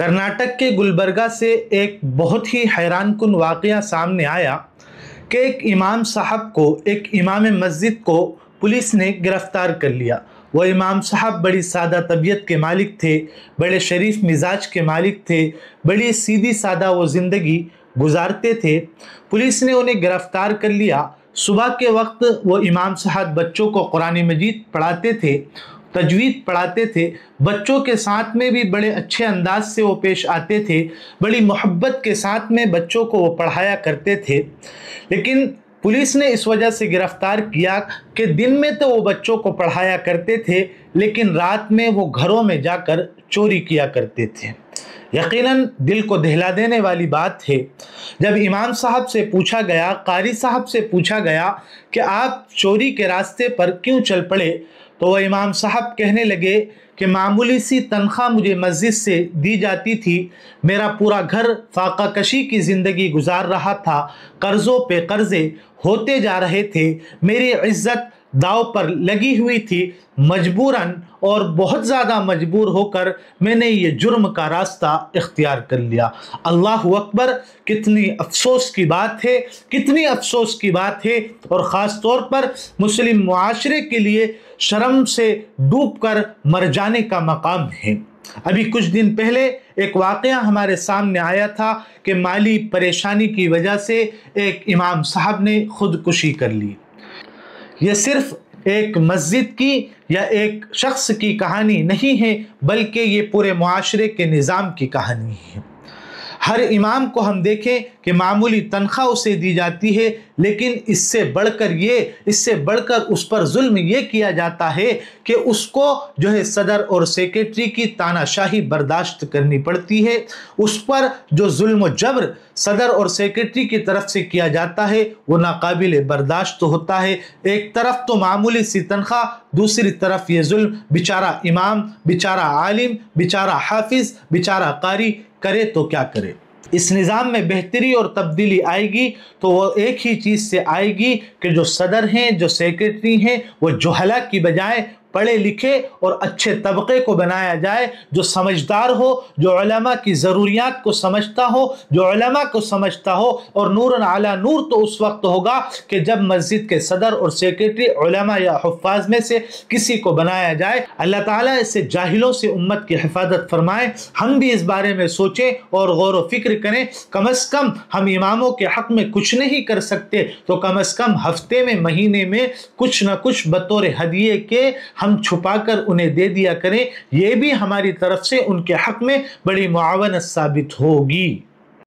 कर्नाटक के गुलबर्गा से एक बहुत ही हैरान कुन वाक़या सामने आया कि एक इमाम साहब को, एक इमाम मस्जिद को पुलिस ने गिरफ़्तार कर लिया। वो इमाम साहब बड़ी सादा तबीयत के मालिक थे, बड़े शरीफ मिजाज के मालिक थे, बड़ी सीधी सादा वो ज़िंदगी गुजारते थे। पुलिस ने उन्हें गिरफ़्तार कर लिया। सुबह के वक्त वो इमाम साहब बच्चों को कुरान मजीद पढ़ाते थे, तजवीद पढ़ाते थे। बच्चों के साथ में भी बड़े अच्छे अंदाज से वो पेश आते थे, बड़ी मोहब्बत के साथ में बच्चों को वो पढ़ाया करते थे। लेकिन पुलिस ने इस वजह से गिरफ़्तार किया कि दिन में तो वो बच्चों को पढ़ाया करते थे, लेकिन रात में वो घरों में जाकर चोरी किया करते थे। यकीनन दिल को दहला देने वाली बात है। जब इमाम साहब से पूछा गया, कारी साहब से पूछा गया कि आप चोरी के रास्ते पर क्यों चल पड़े, तो वह इमाम साहब कहने लगे कि मामूली सी तनख्वाह मुझे मस्जिद से दी जाती थी, मेरा पूरा घर फाका कशी की ज़िंदगी गुजार रहा था, कर्ज़ों पे कर्ज़े होते जा रहे थे, मेरी इज़्ज़त दाव पर लगी हुई थी। मजबूरन और बहुत ज़्यादा मजबूर होकर मैंने ये जुर्म का रास्ता इख्तियार कर लिया। अल्लाह अकबर, कितनी अफसोस की बात है, कितनी अफसोस की बात है। और ख़ास तौर पर मुस्लिम मुआशरे के लिए शर्म से डूबकर मर जाने का मकाम है। अभी कुछ दिन पहले एक वाक़या हमारे सामने आया था कि माली परेशानी की वजह से एक इमाम साहब ने खुदकुशी कर ली। ये सिर्फ एक मस्जिद की या एक शख्स की कहानी नहीं है, बल्कि ये पूरे मुआशरे के निज़ाम की कहानी है। हर इमाम को हम देखें कि मामूली तनख्वाह उसे दी जाती है, लेकिन इससे बढ़कर उस पर जुल्म ये किया जाता है कि उसको जो है सदर और सेक्रेटरी की तानाशाही बर्दाश्त करनी पड़ती है। उस पर जो जुल्म व जबर सदर और सेक्रेटरी की तरफ से किया जाता है वो नाकाबिल बर्दाश्त होता है। एक तरफ तो मामूली सी तनख्वाह, दूसरी तरफ ये जुल्म। बेचारा इमाम, बेचारा आलिम, बेचारा हाफिज, बेचारा कारी करे तो क्या करे। इस निज़ाम में बेहतरी और तब्दीली आएगी तो वो एक ही चीज़ से आएगी कि जो सदर हैं, जो सेक्रेटरी हैं, वो जुहला की बजाय पढ़े लिखे और अच्छे तबके को बनाया जाए, जो समझदार हो, जो उलमा की ज़रूरियात को समझता हो, जो उलमा को समझता हो। और नूरन अला नूर तो उस वक्त होगा कि जब मस्जिद के सदर और सेक्रेटरी उलमा या हुफ़्फ़ाज़ में से किसी को बनाया जाए। अल्लाह ताला इससे जाहिलों से उम्मत की हिफाजत फरमाए। हम भी इस बारे में सोचें और गौर व फिक्र करें। कम अज़ कम हम इमामों के हक़ में कुछ नहीं कर सकते तो कम अज़ कम हफ्ते में, महीने में कुछ न कुछ बतौर हदिये के हम छुपाकर उन्हें दे दिया करें। ये भी हमारी तरफ से उनके हक़ में बड़ी मुआवनत साबित होगी।